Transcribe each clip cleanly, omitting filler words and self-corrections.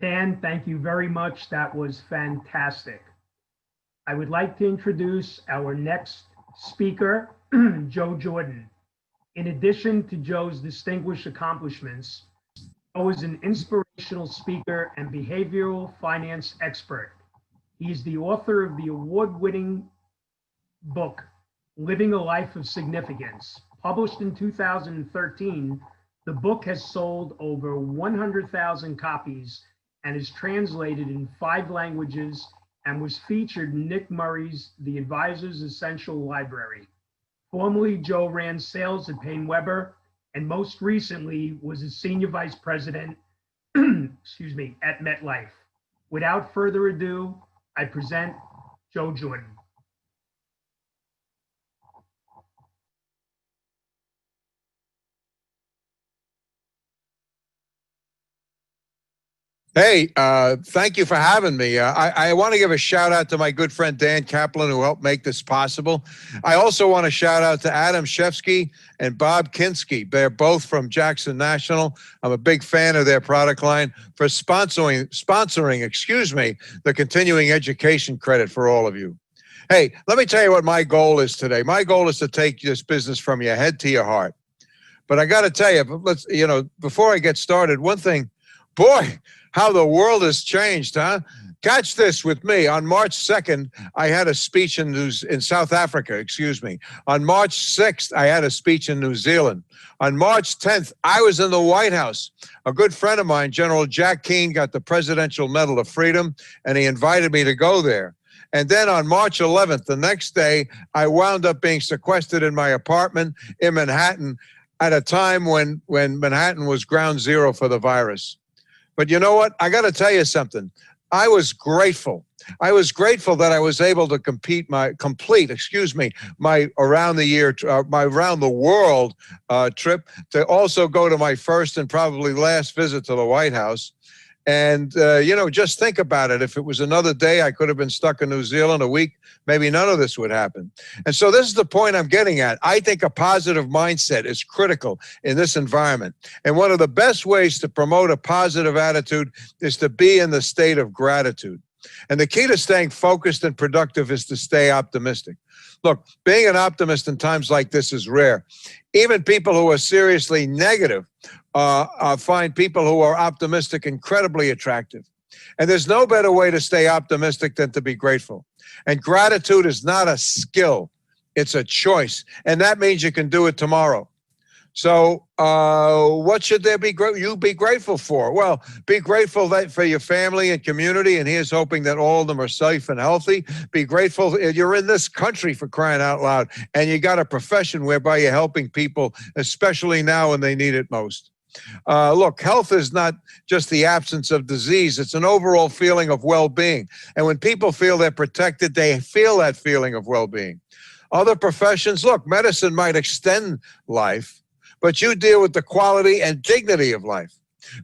Dan, thank you very much. That was fantastic. I would like to introduce our next speaker, Joe Jordan. In addition to Joe's distinguished accomplishments, Joe is an inspirational speaker and behavioral finance expert. He is the author of the award-winning book, Living a Life of Significance. Published in 2013, the book has sold over 100,000 copies and is translated in 5 languages and was featured in Nick Murray's The Advisor's Essential Library. Formerly, Joe ran sales at Payne Weber and most recently was a senior vice president at MetLife. Without further ado, I present Joe Jordan. Hey, thank you for having me. I want to give a shout out to my good friend Dan Kaplan, who helped make this possible. I also want to shout out to Adam Shefsky and Bob Kinski. They're both from Jackson National. I'm a big fan of their product line for sponsoring, the continuing education credit for all of you. Hey, let me tell you what my goal is today. My goal is to take this business from your head to your heart. But I got to tell you, before I get started, one thing, boy, how the world has changed, huh? Catch this with me. On March 2nd, I had a speech in South Africa, excuse me. On March 6th, I had a speech in New Zealand. On March 10th, I was in the White House. A good friend of mine, General Jack Keane, got the Presidential Medal of Freedom, and he invited me to go there. And then on March 11th, the next day, I wound up being sequestered in my apartment in Manhattan at a time when Manhattan was ground zero for the virus. But you know what? I got to tell you something. I was grateful. I was grateful that I was able to complete my around the world trip, to also go to my first and probably last visit to the White House. And, just think about it. If it was another day, I could have been stuck in New Zealand a week. Maybe none of this would happen. And so this is the point I'm getting at. I think a positive mindset is critical in this environment. And one of the best ways to promote a positive attitude is to be in the state of gratitude. And the key to staying focused and productive is to stay optimistic. Look, being an optimist in times like this is rare. Even people who are seriously negative find people who are optimistic incredibly attractive. And there's no better way to stay optimistic than to be grateful. And gratitude is not a skill, it's a choice. And that means you can do it tomorrow. So what should you be grateful for? Well, be grateful for your family and community, and here's hoping that all of them are safe and healthy. Be grateful you're in this country, for crying out loud, and you got a profession whereby you're helping people, especially now when they need it most. Look, health is not just the absence of disease. It's an overall feeling of well-being. And when people feel they're protected, they feel that feeling of well-being. Other professions, look, medicine might extend life, but you deal with the quality and dignity of life.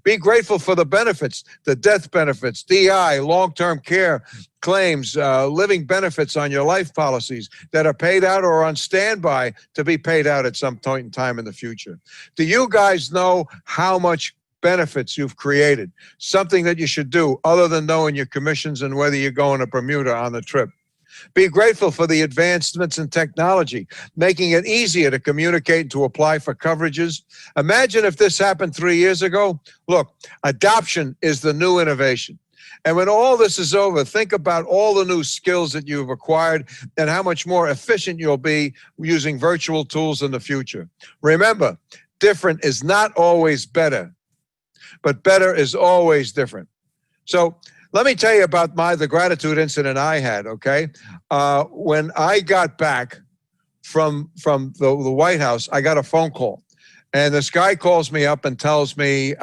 Be grateful for the benefits, the death benefits, DI, long-term care claims, living benefits on your life policies that are paid out or on standby to be paid out at some point in time in the future. Do you guys know how much benefits you've created? Something that you should do other than knowing your commissions and whether you're going to Bermuda on the trip. Be grateful for the advancements in technology, making it easier to communicate and to apply for coverages. Imagine if this happened 3 years ago. Look, adoption is the new innovation. And when all this is over, think about all the new skills that you've acquired and how much more efficient you'll be using virtual tools in the future. Remember, different is not always better, but better is always different. So let me tell you about the gratitude incident I had, okay? When I got back from the White House, I got a phone call. And this guy calls me up and tells me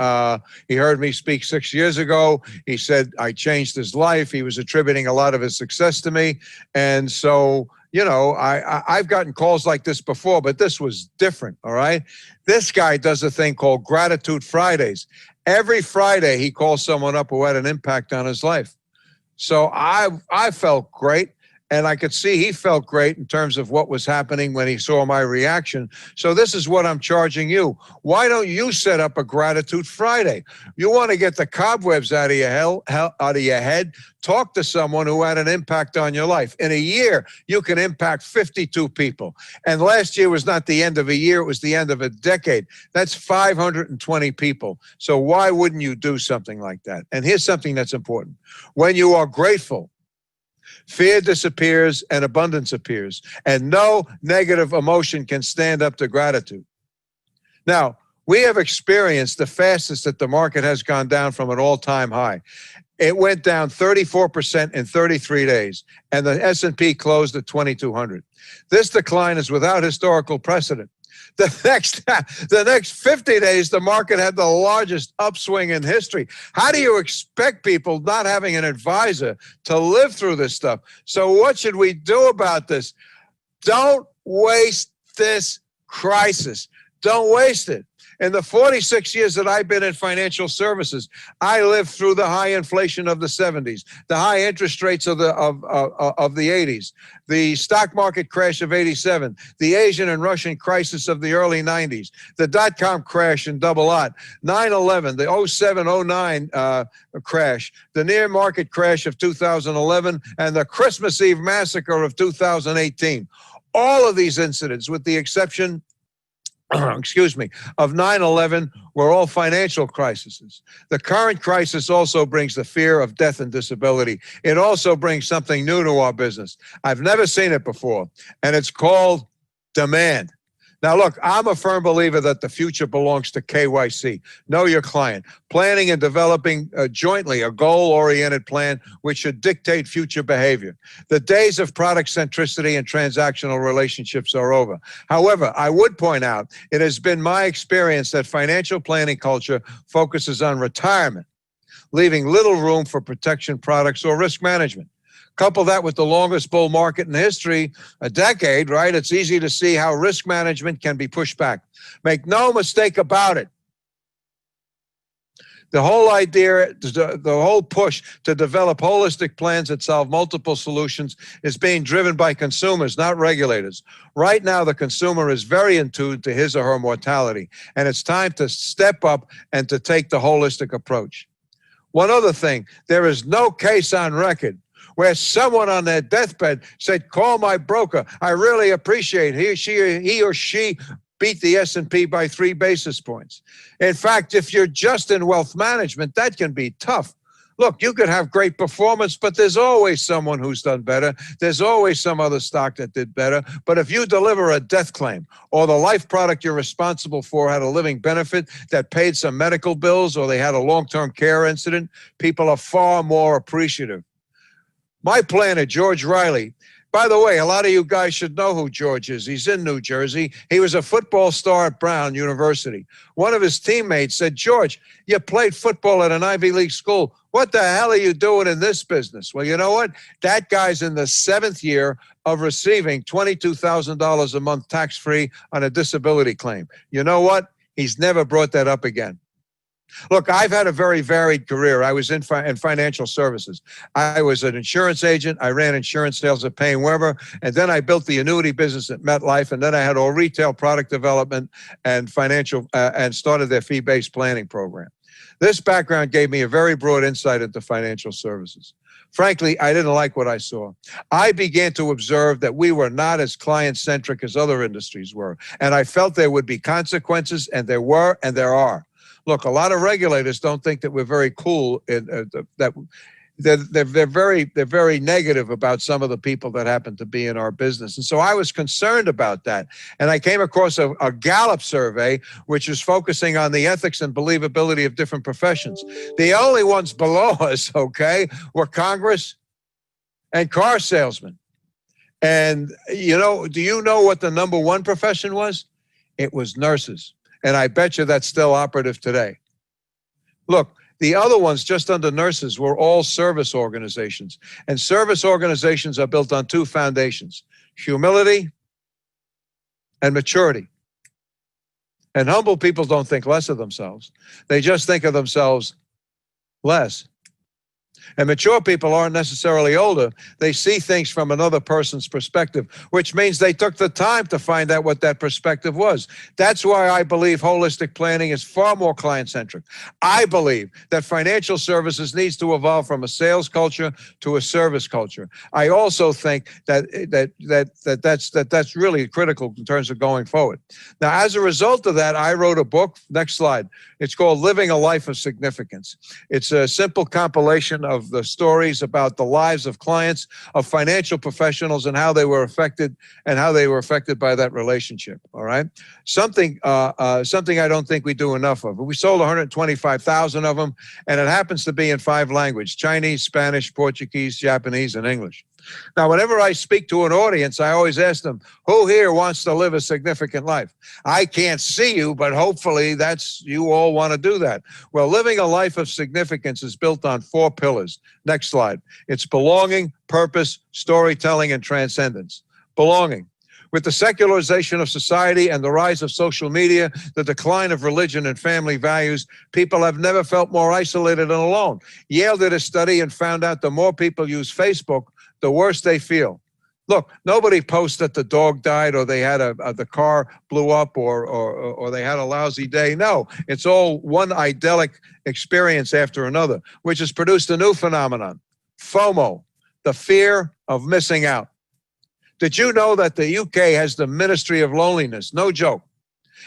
he heard me speak 6 years ago. He said I changed his life. He was attributing a lot of his success to me. And so, I've gotten calls like this before, but this was different, all right? This guy does a thing called Gratitude Fridays. Every Friday, he calls someone up who had an impact on his life. So I felt great. And I could see he felt great in terms of what was happening when he saw my reaction. So this is what I'm charging you. Why don't you set up a Gratitude Friday? You want to get the cobwebs out of your head? Talk to someone who had an impact on your life. In a year, you can impact 52 people. And last year was not the end of a year, it was the end of a decade. That's 520 people. So why wouldn't you do something like that? And here's something that's important. When you are grateful, fear disappears and abundance appears, and no negative emotion can stand up to gratitude. Now, we have experienced the fastest that the market has gone down from an all-time high. It went down 34% in 33 days, and the S&P closed at 2,200. This decline is without historical precedent. The next 50 days, the market had the largest upswing in history. How do you expect people not having an advisor to live through this stuff? So what should we do about this? Don't waste this crisis. Don't waste it. In the 46 years that I've been in financial services, I lived through the high inflation of the 70s, the high interest rates of the 80s, the stock market crash of 87, the Asian and Russian crisis of the early 90s, the dot-com crash in double aught, 9/11, the 07-09 crash, the near market crash of 2011, and the Christmas Eve massacre of 2018. All of these incidents, with the exception of 9/11, were all financial crises. The current crisis also brings the fear of death and disability. It also brings something new to our business. I've never seen it before, and it's called demand. Now, look, I'm a firm believer that the future belongs to KYC. Know your client. Planning and developing jointly a goal-oriented plan which should dictate future behavior. The days of product centricity and transactional relationships are over. However, I would point out it has been my experience that financial planning culture focuses on retirement, leaving little room for protection products or risk management. Couple that with the longest bull market in history, a decade, right? It's easy to see how risk management can be pushed back. Make no mistake about it. The whole idea, the whole push to develop holistic plans that solve multiple solutions is being driven by consumers, not regulators. Right now, the consumer is very in tune to his or her mortality, and it's time to step up and to take the holistic approach. One other thing, there is no case on record where someone on their deathbed said, call my broker. I really appreciate he or she beat the S&P by 3 basis points. In fact, if you're just in wealth management, that can be tough. Look, you could have great performance, but there's always someone who's done better. There's always some other stock that did better. But if you deliver a death claim or the life product you're responsible for had a living benefit that paid some medical bills or they had a long-term care incident, people are far more appreciative. My planner, George Riley. By the way, a lot of you guys should know who George is. He's in New Jersey. He was a football star at Brown University. One of his teammates said, George, you played football at an Ivy League school. What the hell are you doing in this business? Well, you know what? That guy's in the 7th year of receiving $22,000 a month tax-free on a disability claim. You know what? He's never brought that up again. Look, I've had a very varied career. I was in financial services. I was an insurance agent. I ran insurance sales at Payne Weber, and then I built the annuity business at MetLife, and then I had all retail product development and financial and started their fee-based planning program. This background gave me a very broad insight into financial services. Frankly, I didn't like what I saw. I began to observe that we were not as client-centric as other industries were, and I felt there would be consequences, and there were, and there are. Look, a lot of regulators don't think that we're very cool. That they're very negative about some of the people that happen to be in our business, and so I was concerned about that. And I came across a Gallup survey which is focusing on the ethics and believability of different professions. The only ones below us, okay, were Congress and car salesmen. And you know, do you know what the number 1 profession was? It was nurses. And I bet you that's still operative today. Look, the other ones just under nurses were all service organizations. And service organizations are built on 2 foundations, humility and maturity. And humble people don't think less of themselves. They just think of themselves less. And mature people aren't necessarily older. They see things from another person's perspective, which means they took the time to find out what that perspective was. That's why I believe holistic planning is far more client-centric. I believe that financial services needs to evolve from a sales culture to a service culture. I also think that's really critical in terms of going forward. Now, as a result of that, I wrote a book. Next slide. It's called Living a Life of Significance. It's a simple compilation of the stories about the lives of clients, of financial professionals, and how they were affected by that relationship. All right, something I don't think we do enough of. We sold 125,000 of them, and it happens to be in 5 languages: Chinese, Spanish, Portuguese, Japanese, and English. Now, whenever I speak to an audience, I always ask them, who here wants to live a significant life? I can't see you, but hopefully you all want to do that. Well, living a life of significance is built on 4 pillars. Next slide. It's belonging, purpose, storytelling, and transcendence. Belonging. With the secularization of society and the rise of social media, the decline of religion and family values, people have never felt more isolated and alone. Yale did a study and found out the more people use Facebook, the worse they feel. Look, nobody posts that the dog died or they had the car blew up or they had a lousy day. No, it's all one idyllic experience after another, which has produced a new phenomenon, FOMO, the fear of missing out. Did you know that the UK has the Ministry of Loneliness? No joke.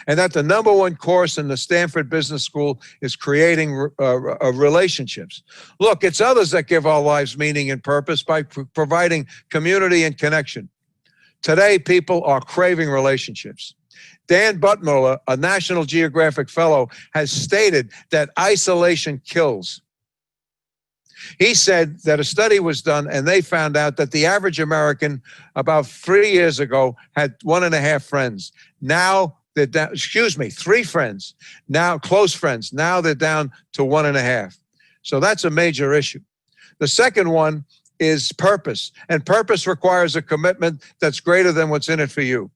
And that the #1 course in the Stanford Business School is creating relationships. Look, it's others that give our lives meaning and purpose by providing community and connection. Today, people are craving relationships. Dan Buttmuller, a National Geographic Fellow, has stated that isolation kills. He said that a study was done and they found out that the average American about 3 years ago had 1.5 friends. Now they're down, 3 friends, now close friends. Now they're down to 1.5. So that's a major issue. The second one is purpose, and purpose requires a commitment that's greater than what's in it for you.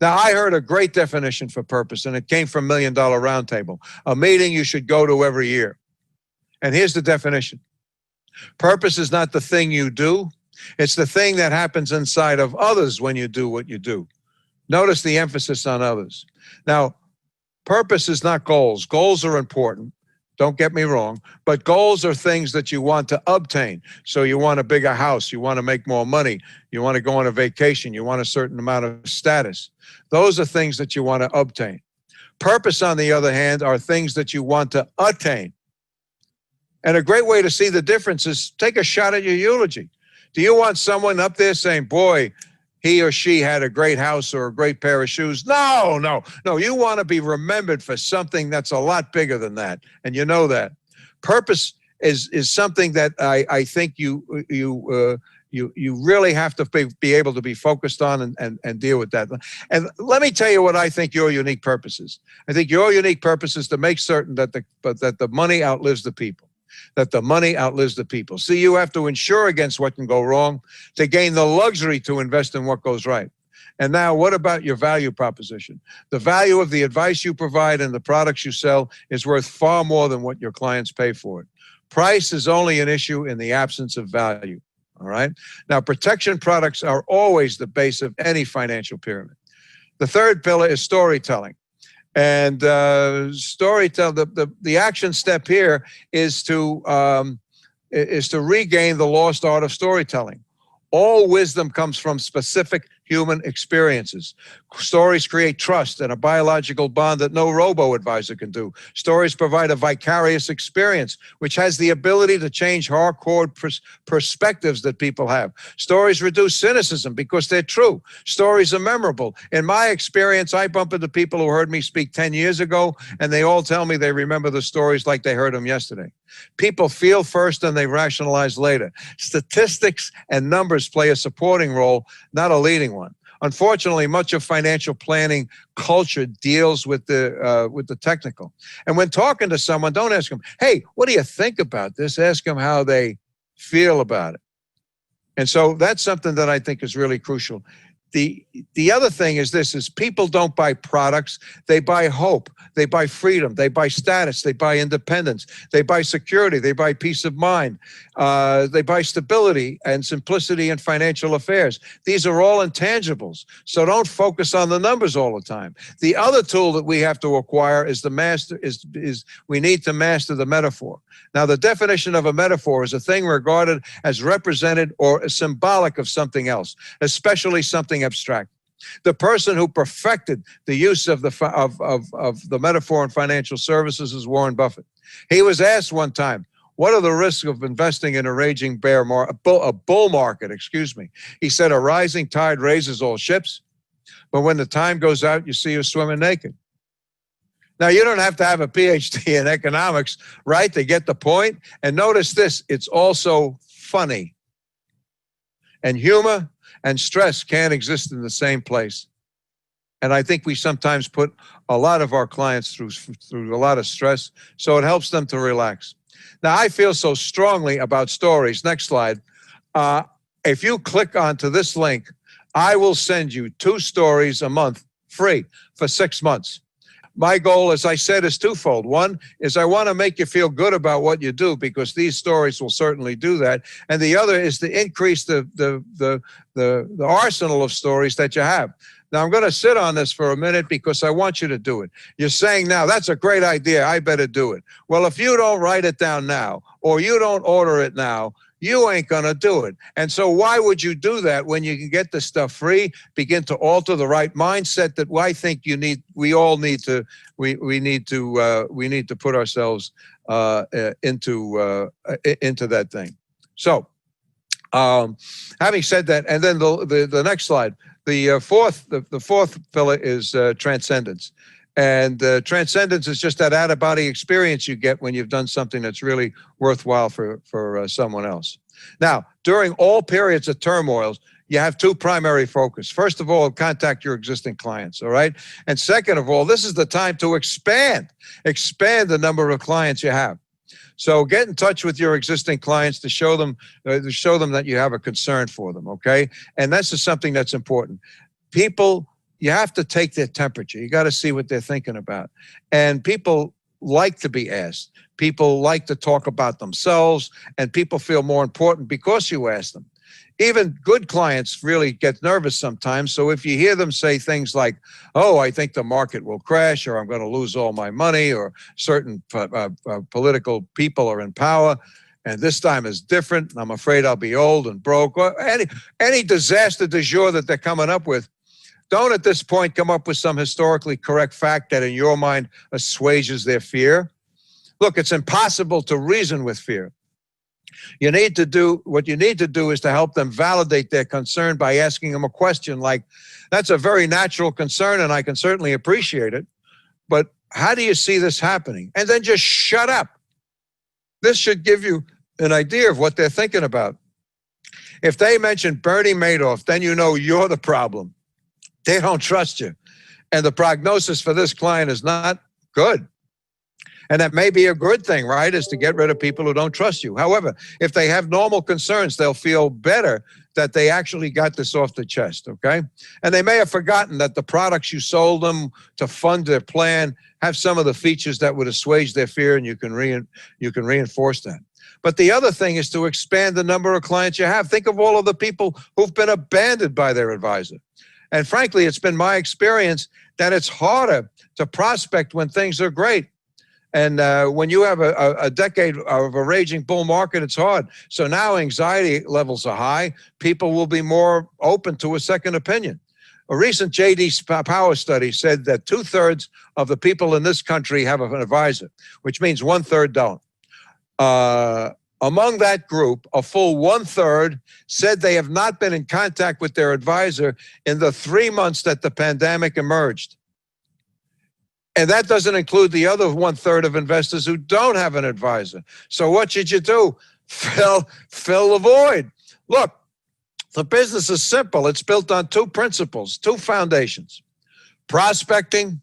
Now, I heard a great definition for purpose, and it came from $1 Million Roundtable, a meeting you should go to every year. And here's the definition. Purpose is not the thing you do. It's the thing that happens inside of others when you do what you do. Notice the emphasis on others. Now, purpose is not goals. Goals are important. Don't get me wrong. But goals are things that you want to obtain. So you want a bigger house. You want to make more money. You want to go on a vacation. You want a certain amount of status. Those are things that you want to obtain. Purpose, on the other hand, are things that you want to attain. And a great way to see the difference is take a shot at your eulogy. Do you want someone up there saying, boy, he or she had a great house or a great pair of shoes? No. You want to be remembered for something that's a lot bigger than that. And you know that. Purpose is something that I think you really have to be able to be focused on and deal with that. And let me tell you what I think your unique purpose is. I think your unique purpose is to make certain that the money outlives the people. That the money outlives the people. See, you have to insure against what can go wrong to gain the luxury to invest in what goes right. And now, what about your value proposition? The value of the advice you provide and the products you sell is worth far more than what your clients pay for it. Price is only an issue in the absence of value. All right? Now, protection products are always the base of any financial pyramid. The third pillar is storytelling. And the action step here is to regain the lost art of storytelling. All wisdom comes from specific human experiences. Stories create trust and a biological bond that no robo-advisor can do. Stories provide a vicarious experience, which has the ability to change hardcore perspectives that people have. Stories reduce cynicism because they're true. Stories are memorable. In my experience, I bump into people who heard me speak 10 years ago, and they all tell me they remember the stories like they heard them yesterday. People feel first and they rationalize later. Statistics and numbers play a supporting role, not a leading one. Unfortunately, much of financial planning culture deals with the technical. And when talking to someone, don't ask them, hey, what do you think about this? Ask them how they feel about it. And so that's something that I think is really crucial. The other thing is this, is people don't buy products, they buy hope, they buy freedom, they buy status, they buy independence, they buy security, they buy peace of mind, they buy stability and simplicity in financial affairs. These are all intangibles, so don't focus on the numbers all the time. The other tool that we have to acquire is we need to master the metaphor. Now, the definition of a metaphor is a thing regarded as represented or symbolic of something else, especially something abstract. The person who perfected the use of the metaphor in financial services is Warren Buffett. He was asked one time, what are the risks of investing in a raging a bull market, excuse me? He said, a rising tide raises all ships, but when the time goes out, you see you swimming naked. Now, you don't have to have a PhD in economics, right, to get the point. And notice this, it's also funny. And humor and stress can't exist in the same place. And I think we sometimes put a lot of our clients through a lot of stress, so it helps them to relax. Now, I feel so strongly about stories. Next slide. If you click onto this link, I will send you 2 stories a month free for 6 months. My goal, as I said, is twofold. One is I want to make you feel good about what you do, because these stories will certainly do that. And the other is to increase the arsenal of stories that you have. Now, I'm going to sit on this for a minute because I want you to do it. You're saying now, that's a great idea, I better do it. Well, if you don't write it down now, or you don't order it now, you ain't going to do it. And so why would you do that when you can get the stuff free, begin to alter the right mindset that I think we all need to put ourselves into that thing. So having said that, and then the next slide, the fourth pillar is transcendence. And transcendence is just that out-of-body experience you get when you've done something that's really worthwhile for someone else. Now, during all periods of turmoil, you have 2 primary focus. First of all, contact your existing clients, all right? And second of all, this is the time to expand the number of clients you have. So get in touch with your existing clients to show them that you have a concern for them, okay? And this is something that's important. People, you have to take their temperature. You got to see what they're thinking about. And people like to be asked. People like to talk about themselves, and people feel more important because you ask them. Even good clients really get nervous sometimes. So if you hear them say things like, oh, I think the market will crash, or I'm going to lose all my money, or certain political people are in power, and this time is different, I'm afraid I'll be old and broke, or any disaster du jour that they're coming up with, don't at this point come up with some historically correct fact that in your mind assuages their fear. Look, it's impossible to reason with fear. What you need to do is to help them validate their concern by asking them a question like, that's a very natural concern and I can certainly appreciate it, but how do you see this happening? And then just shut up. This should give you an idea of what they're thinking about. If they mention Bernie Madoff, then you know you're the problem. They don't trust you. And the prognosis for this client is not good. And that may be a good thing, right, is to get rid of people who don't trust you. However, if they have normal concerns, they'll feel better that they actually got this off the chest, okay? And they may have forgotten that the products you sold them to fund their plan have some of the features that would assuage their fear, and you can reinforce that. But the other thing is to expand the number of clients you have. Think of all of the people who've been abandoned by their advisor. And frankly, it's been my experience that it's harder to prospect when things are great. And when you have a decade of a raging bull market, it's hard. So now anxiety levels are high. People will be more open to a second opinion. A recent J.D. Power study said that 2/3 of the people in this country have an advisor, which means 1/3 don't. Among that group, a full 1/3 said they have not been in contact with their advisor in the 3 months that the pandemic emerged. And that doesn't include the other 1/3 of investors who don't have an advisor. So what should you do? Fill the void. Look, the business is simple. It's built on 2 principles, 2 foundations: prospecting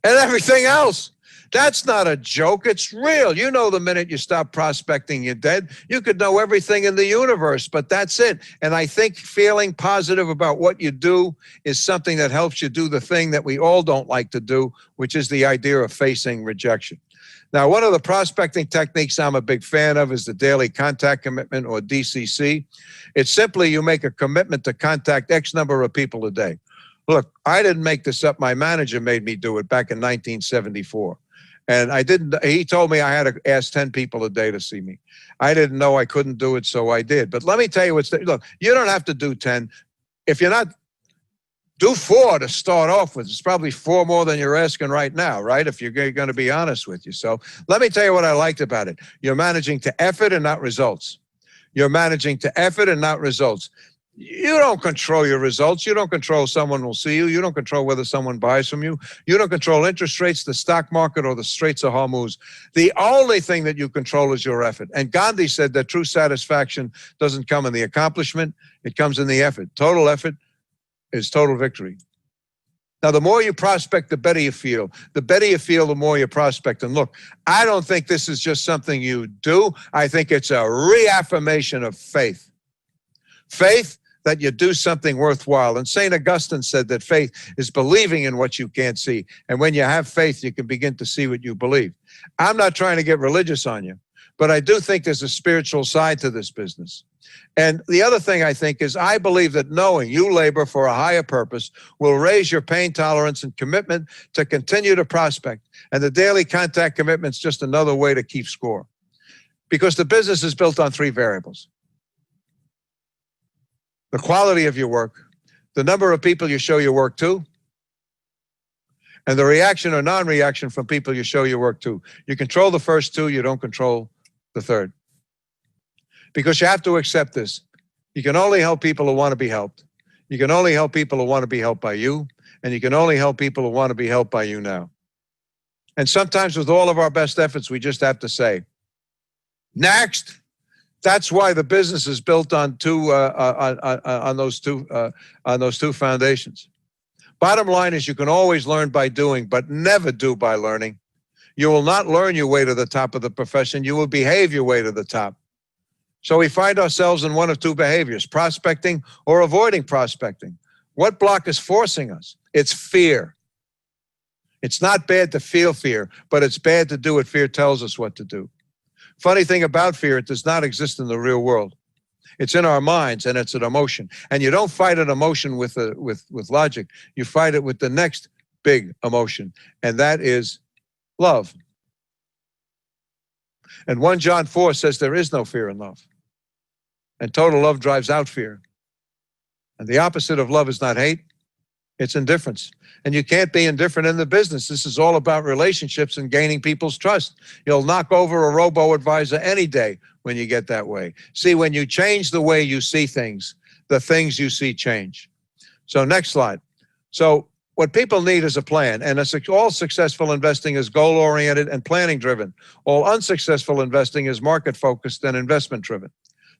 and everything else. That's not a joke. It's real. You know, the minute you stop prospecting, you're dead. You could know everything in the universe, but that's it. And I think feeling positive about what you do is something that helps you do the thing that we all don't like to do, which is the idea of facing rejection. Now, one of the prospecting techniques I'm a big fan of is the daily contact commitment, or DCC. It's simply you make a commitment to contact X number of people a day. Look, I didn't make this up. My manager made me do it back in 1974. And I didn't, he told me I had to ask 10 people a day to see me. I didn't know I couldn't do it, so I did. But let me tell you look, you don't have to do 10. If you're not, do 4 to start off with. It's probably 4 more than you're asking right now, right? If you're going to be honest with you. So let me tell you what I liked about it. You're managing to effort and not results. You're managing to effort and not results. You don't control your results. You don't control someone will see you. You don't control whether someone buys from you. You don't control interest rates, the stock market, or the Straits of Hormuz. The only thing that you control is your effort. And Gandhi said that true satisfaction doesn't come in the accomplishment. It comes in the effort. Total effort is total victory. Now, the more you prospect, the better you feel. The better you feel, the more you prospect. And look, I don't think this is just something you do. I think it's a reaffirmation of faith. Faith that you do something worthwhile. And St. Augustine said that faith is believing in what you can't see. And when you have faith, you can begin to see what you believe. I'm not trying to get religious on you, but I do think there's a spiritual side to this business. And the other thing I think is I believe that knowing you labor for a higher purpose will raise your pain tolerance and commitment to continue to prospect. And the daily contact commitment is just another way to keep score. Because the business is built on 3 variables. The quality of your work, the number of people you show your work to, and the reaction or non-reaction from people you show your work to. You control the first 2, you don't control the third. Because you have to accept this. You can only help people who want to be helped. You can only help people who want to be helped by you, and you can only help people who want to be helped by you now. And sometimes with all of our best efforts, we just have to say, next. That's why the business is built on those two foundations. Bottom line is you can always learn by doing, but never do by learning. You will not learn your way to the top of the profession. You will behave your way to the top. So we find ourselves in one of 2 behaviors, prospecting or avoiding prospecting. What block is forcing us? It's fear. It's not bad to feel fear, but it's bad to do what fear tells us what to do. Funny thing about fear, it does not exist in the real world. It's in our minds, and it's an emotion. And you don't fight an emotion with logic. You fight it with the next big emotion, and that is love. And 1 John 4 says there is no fear in love. And total love drives out fear. And the opposite of love is not hate, it's indifference. And you can't be indifferent in the business. This is all about relationships and gaining people's trust. You'll knock over a robo-advisor any day when you get that way. See, when you change the way you see things, the things you see change. So next slide. So what people need is a plan. And all successful investing is goal-oriented and planning-driven. All unsuccessful investing is market-focused and investment-driven.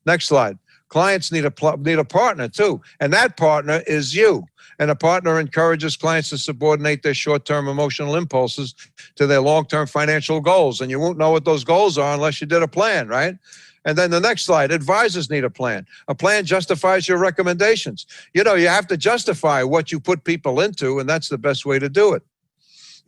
Next slide. Clients need a partner too, and that partner is you. And a partner encourages clients to subordinate their short-term emotional impulses to their long-term financial goals. And you won't know what those goals are unless you did a plan, right? And then the next slide, advisors need a plan. A plan justifies your recommendations. You know, you have to justify what you put people into, and that's the best way to do it.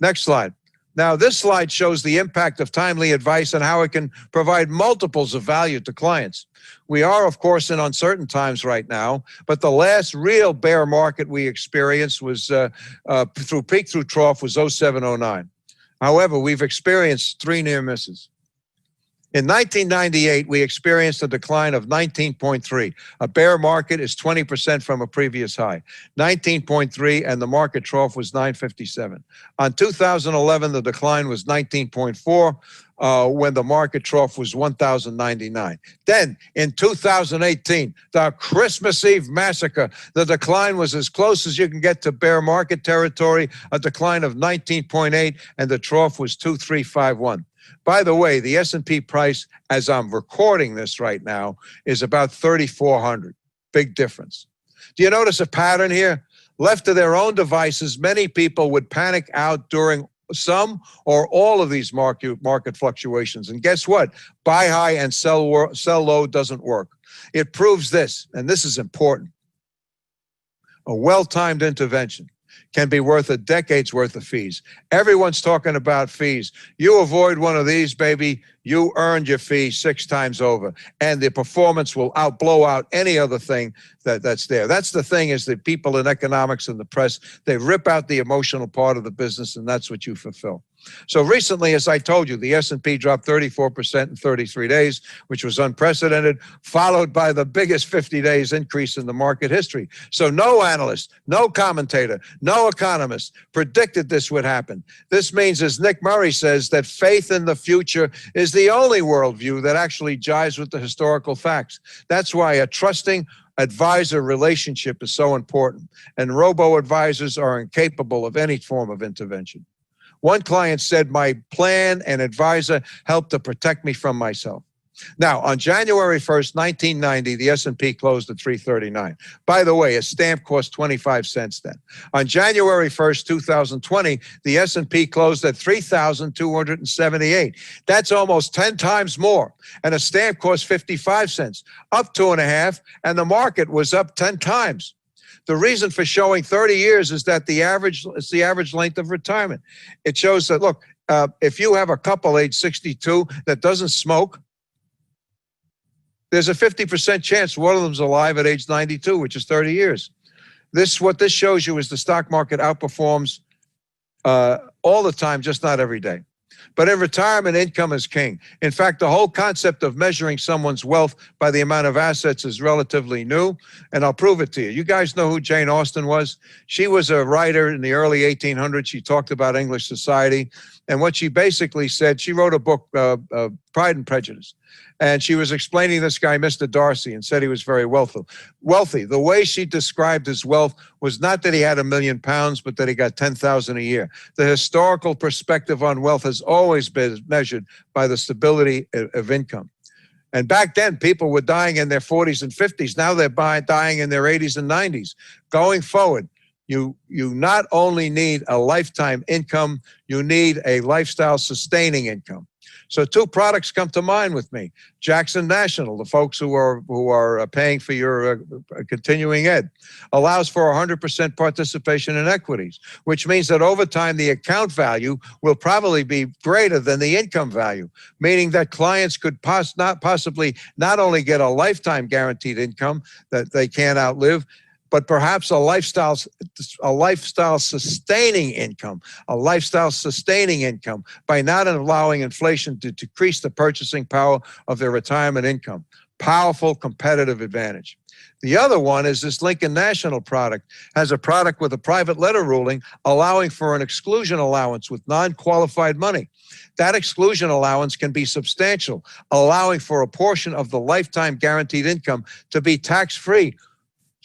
Next slide. Now, this slide shows the impact of timely advice and how it can provide multiples of value to clients. We are, of course, in uncertain times right now, but the last real bear market we experienced was through peak through trough was 07-09. However, we've experienced 3 near misses. In 1998, we experienced a decline of 19.3. A bear market is 20% from a previous high. 19.3, and the market trough was 957. On 2011, the decline was 19.4, when the market trough was 1,099. Then, in 2018, the Christmas Eve massacre, the decline was as close as you can get to bear market territory, a decline of 19.8, and the trough was 2351. By the way, the S&P price, as I'm recording this right now, is about 3,400. Big difference. Do you notice a pattern here? Left to their own devices, many people would panic out during some or all of these market fluctuations. And guess what? Buy high and sell low doesn't work. It proves this, and this is important. A well-timed intervention can be worth a decade's worth of fees. Everyone's talking about fees. You avoid one of these, baby, you earned your fee 6 times over, and the performance will blow out any other thing that's there. That's the thing, is that people in economics and the press, they rip out the emotional part of the business, and that's what you fulfill. So recently, as I told you, the S&P dropped 34% in 33 days, which was unprecedented, followed by the biggest 50 days increase in the market history. So no analyst, no commentator, no economist predicted this would happen. This means, as Nick Murray says, that faith in the future is the only worldview that actually jives with the historical facts. That's why a trusting advisor relationship is so important, and robo-advisors are incapable of any form of intervention. One client said, my plan and advisor helped to protect me from myself. Now, on January 1st, 1990, the S&P closed at 339. By the way, a stamp cost 25 cents then. On January 1st, 2020, the S&P closed at 3,278. That's almost 10 times more. And a stamp cost 55 cents, up 2.5, and the market was up 10 times. The reason for showing 30 years is that it's the average length of retirement. It shows that, look, if you have a couple age 62 that doesn't smoke, there's a 50% chance one of them's alive at age 92, which is 30 years. What this shows you is the stock market outperforms all the time, just not every day. But in retirement, income is king. In fact, the whole concept of measuring someone's wealth by the amount of assets is relatively new, and I'll prove it to you. You guys know who Jane Austen was? She was a writer in the early 1800s. She talked about English society, and what she basically said, she wrote a book, Pride and Prejudice, and she was explaining this guy, Mr. Darcy, and said he was very wealthy. The way she described his wealth was not that he had £1 million, but that he got 10,000 a year. The historical perspective on wealth has always been measured by the stability of income. And back then, people were dying in their 40s and 50s. Now they're dying in their 80s and 90s. Going forward, you not only need a lifetime income, you need a lifestyle sustaining income. So 2 products come to mind with me. Jackson National, the folks who are paying for your continuing ed, allows for 100% participation in equities, which means that over time the account value will probably be greater than the income value, meaning that clients could possibly not only get a lifetime guaranteed income that they can't outlive, but perhaps a lifestyle sustaining income by not allowing inflation to decrease the purchasing power of their retirement income. Powerful competitive advantage. The other one is this Lincoln National product, has a product with a private letter ruling allowing for an exclusion allowance with non-qualified money. That exclusion allowance can be substantial, allowing for a portion of the lifetime guaranteed income to be tax-free,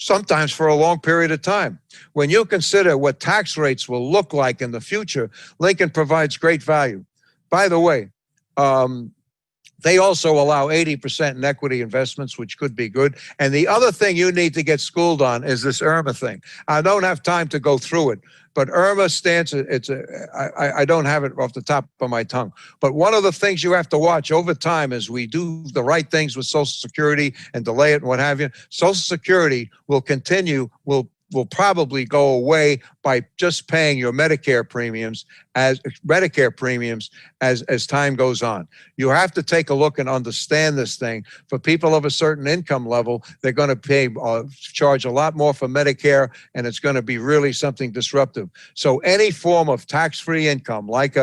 sometimes for a long period of time. When you consider what tax rates will look like in the future, Lincoln provides great value. By the way, they also allow 80% in equity investments, which could be good. And the other thing you need to get schooled on is this IRMA thing. I don't have time to go through it, but IRMA stands, I don't have it off the top of my tongue. But one of the things you have to watch over time as we do the right things with Social Security and delay it and what have you, Social Security will probably go away by just paying your Medicare premiums as time goes on. You have to take a look and understand this thing. For people of a certain income level, they're going to charge a lot more for Medicare, and it's going to be really something disruptive. So any form of tax-free income, like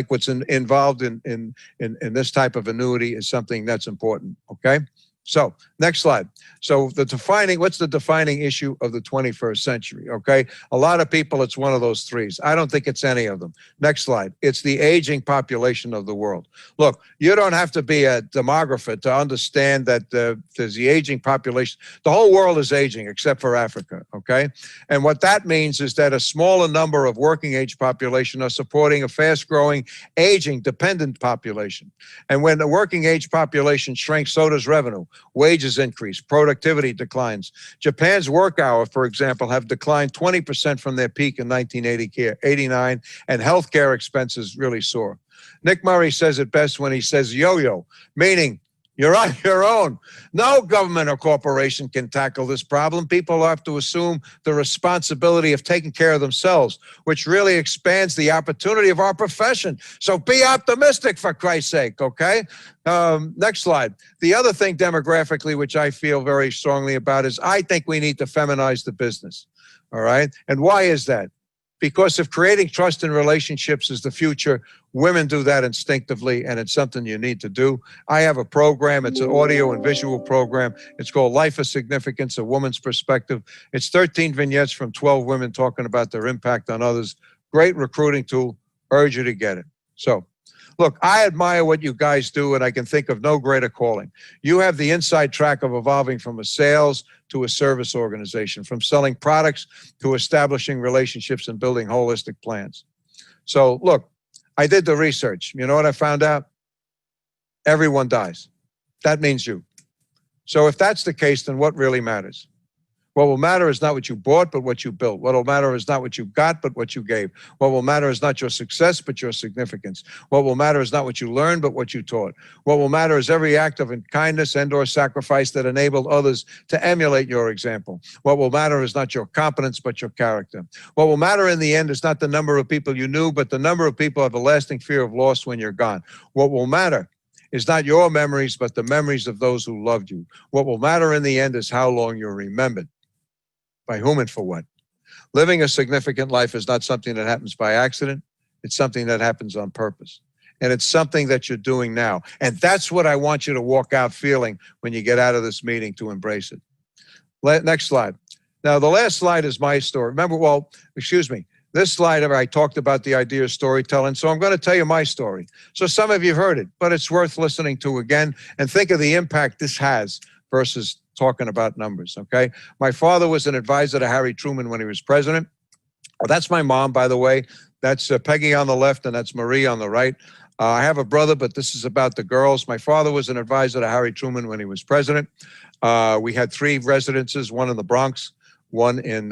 what's involved in this type of annuity, is something that's important. Okay. So next slide. So what's the defining issue of the 21st century? Okay. A lot of people, it's one of those 3s. I don't think it's any of them. Next slide. It's the aging population of the world. Look, you don't have to be a demographer to understand that there's the aging population. The whole world is aging except for Africa. Okay. And what that means is that a smaller number of working age population are supporting a fast growing aging dependent population. And when the working age population shrinks, so does revenue. Wages increase, productivity declines. Japan's work hour, for example, have declined 20% from their peak in 1989, and healthcare expenses really soar. Nick Murray says it best when he says yo-yo, meaning you're on your own. No government or corporation can tackle this problem. People have to assume the responsibility of taking care of themselves, which really expands the opportunity of our profession. So be optimistic, for Christ's sake, okay? Next slide. The other thing demographically, which I feel very strongly about, is I think we need to feminize the business, all right? And why is that? Because if creating trust in relationships is the future, women do that instinctively, and it's something you need to do. I have a program. It's an audio and visual program. It's called Life of Significance, A Woman's Perspective. It's 13 vignettes from 12 women talking about their impact on others. Great recruiting tool. Urge you to get it. So, look, I admire what you guys do, and I can think of no greater calling. You have the inside track of evolving from a sales to a service organization, from selling products to establishing relationships and building holistic plans. So, look, I did the research. You know what I found out? Everyone dies. That means you. So if that's the case, then what really matters? What will matter is not what you bought, but what you built. What will matter is not what you got, but what you gave. What will matter is not your success, but your significance. What will matter is not what you learned, but what you taught. What will matter is every act of kindness and or sacrifice that enabled others to emulate your example. What will matter is not your competence, but your character. What will matter in the end is not the number of people you knew, but the number of people who have a lasting fear of loss when you're gone. What will matter is not your memories, but the memories of those who loved you. What will matter in the end is how long you're remembered. By whom and for what? Living a significant life is not something that happens by accident. It's something that happens on purpose. And it's something that you're doing now. And that's what I want you to walk out feeling when you get out of this meeting, to embrace it. Next slide. Now, the last slide is my story. Remember, this slide, I talked about the idea of storytelling, so I'm going to tell you my story. So some of you have heard it, but it's worth listening to again, and think of the impact this has versus talking about numbers, okay? My father was an advisor to Harry Truman when he was president. Oh, that's my mom, by the way. That's Peggy on the left, and that's Marie on the right. I have a brother, but this is about the girls. My father was an advisor to Harry Truman when he was president. We had 3 residences, one in the Bronx, one in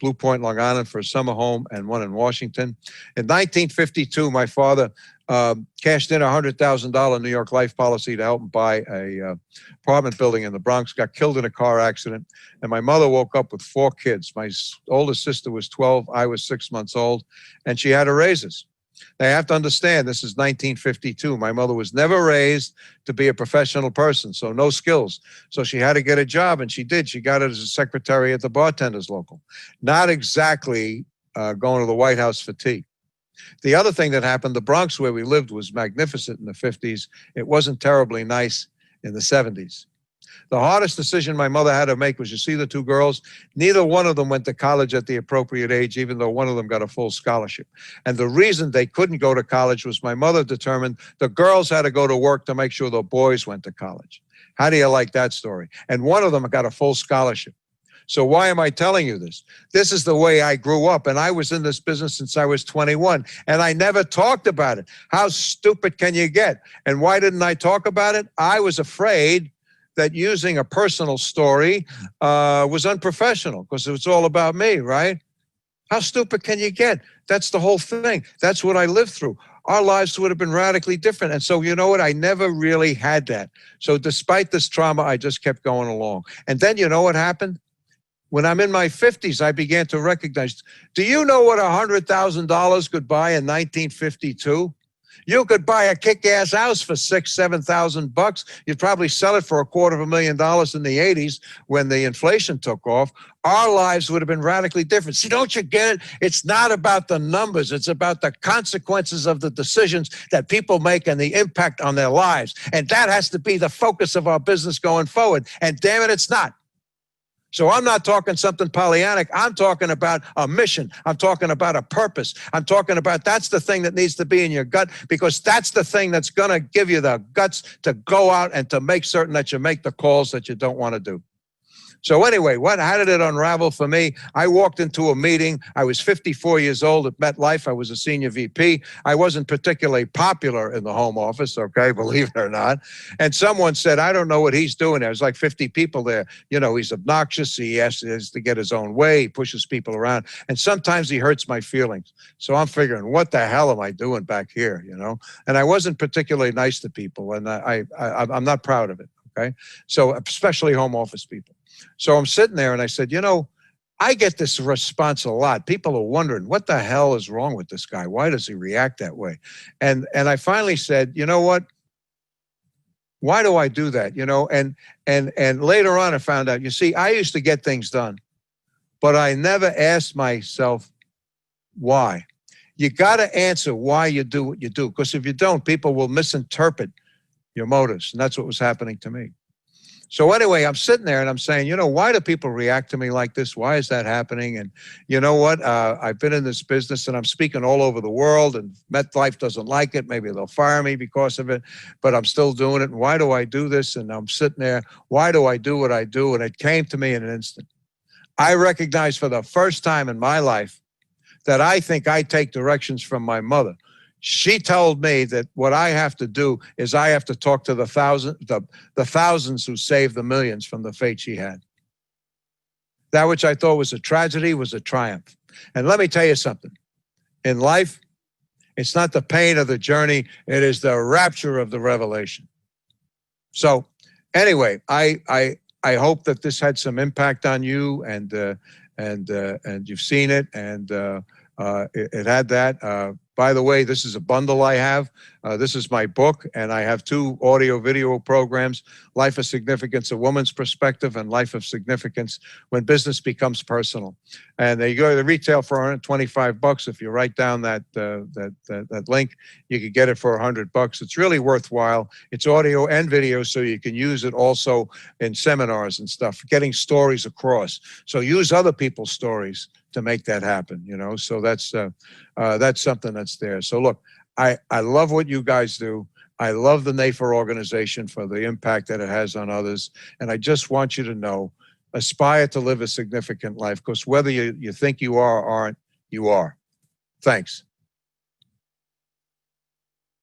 Blue Point, Long Island for a summer home, and one in Washington. In 1952, my father cashed in a $100,000 New York life policy to help him buy a apartment building in the Bronx, got killed in a car accident, and my mother woke up with 4 kids. My oldest sister was 12, I was 6 months old, and she had to raise us. Now, you have to understand, this is 1952. My mother was never raised to be a professional person, so no skills. So she had to get a job, and she did. She got it as a secretary at the bartenders local. Not exactly going to the White House for tea. The other thing that happened, the Bronx where we lived was magnificent in the 50s. It wasn't terribly nice in the 70s. The hardest decision my mother had to make was, you see the 2 girls, neither one of them went to college at the appropriate age, even though one of them got a full scholarship. And the reason they couldn't go to college was my mother determined the girls had to go to work to make sure the boys went to college. How do you like that story? And one of them got a full scholarship. So why am I telling you this? This is the way I grew up, and I was in this business since I was 21, and I never talked about it. How stupid can you get? And why didn't I talk about it? I was afraid that using a personal story was unprofessional, because it was all about me, right? How stupid can you get? That's the whole thing. That's what I lived through. Our lives would have been radically different. And so, you know what? I never really had that. So despite this trauma, I just kept going along. And then you know what happened? When I'm in my 50s, I began to recognize, do you know what $100,000 could buy in 1952? You could buy a kick-ass house for $6,000, $7,000. You'd probably sell it for $250,000 in the 80s when the inflation took off. Our lives would have been radically different. See, don't you get it? It's not about the numbers. It's about the consequences of the decisions that people make and the impact on their lives. And that has to be the focus of our business going forward. And damn it, it's not. So I'm not talking something Pollyannic. I'm talking about a mission. I'm talking about a purpose. I'm talking about that's the thing that needs to be in your gut, because that's the thing that's going to give you the guts to go out and to make certain that you make the calls that you don't want to do. So anyway, how did it unravel for me? I walked into a meeting. I was 54 years old at MetLife. I was a senior VP. I wasn't particularly popular in the home office, okay, believe it or not. And someone said, I don't know what he's doing. There was like 50 people there. You know, he's obnoxious. He has to get his own way. He pushes people around. And sometimes he hurts my feelings. So I'm figuring, what the hell am I doing back here, you know? And I wasn't particularly nice to people. And I'm not proud of it, okay? So especially home office people. So I'm sitting there and I said, you know, I get this response a lot. People are wondering, what the hell is wrong with this guy? Why does he react that way? And I finally said, you know what? Why do I do that? You know, and later on I found out, you see, I used to get things done, but I never asked myself why. You got to answer why you do what you do, because if you don't, people will misinterpret your motives. And that's what was happening to me. So anyway, I'm sitting there and I'm saying, you know, why do people react to me like this? Why is that happening? And you know what? I've been in this business and I'm speaking all over the world, and MetLife doesn't like it. Maybe they'll fire me because of it, but I'm still doing it. And why do I do this? And I'm sitting there, why do I do what I do? And it came to me in an instant. I recognized for the first time in my life that I think I take directions from my mother. She told me that what I have to do is I have to talk to the thousands who saved the millions from the fate she had. That which I thought was a tragedy was a triumph. And let me tell you something. In life, it's not the pain of the journey, it is the rapture of the revelation. So anyway, I hope that this had some impact on you, and you've seen it, and it had that. By the way, this is a bundle I have. This is my book, and I have 2 audio-video programs, Life of Significance, A Woman's Perspective, and Life of Significance, When Business Becomes Personal. And they go to the retail for $125. If you write down that link, you can get it for $100. It's really worthwhile. It's audio and video, so you can use it also in seminars and stuff, getting stories across. So use other people's stories to make that happen, you know. So that's something that's there. So look, I love what you guys do. I love the NAIFA organization for the impact that it has on others. And I just want you to know, aspire to live a significant life, because whether you think you are or aren't, you are. Thanks.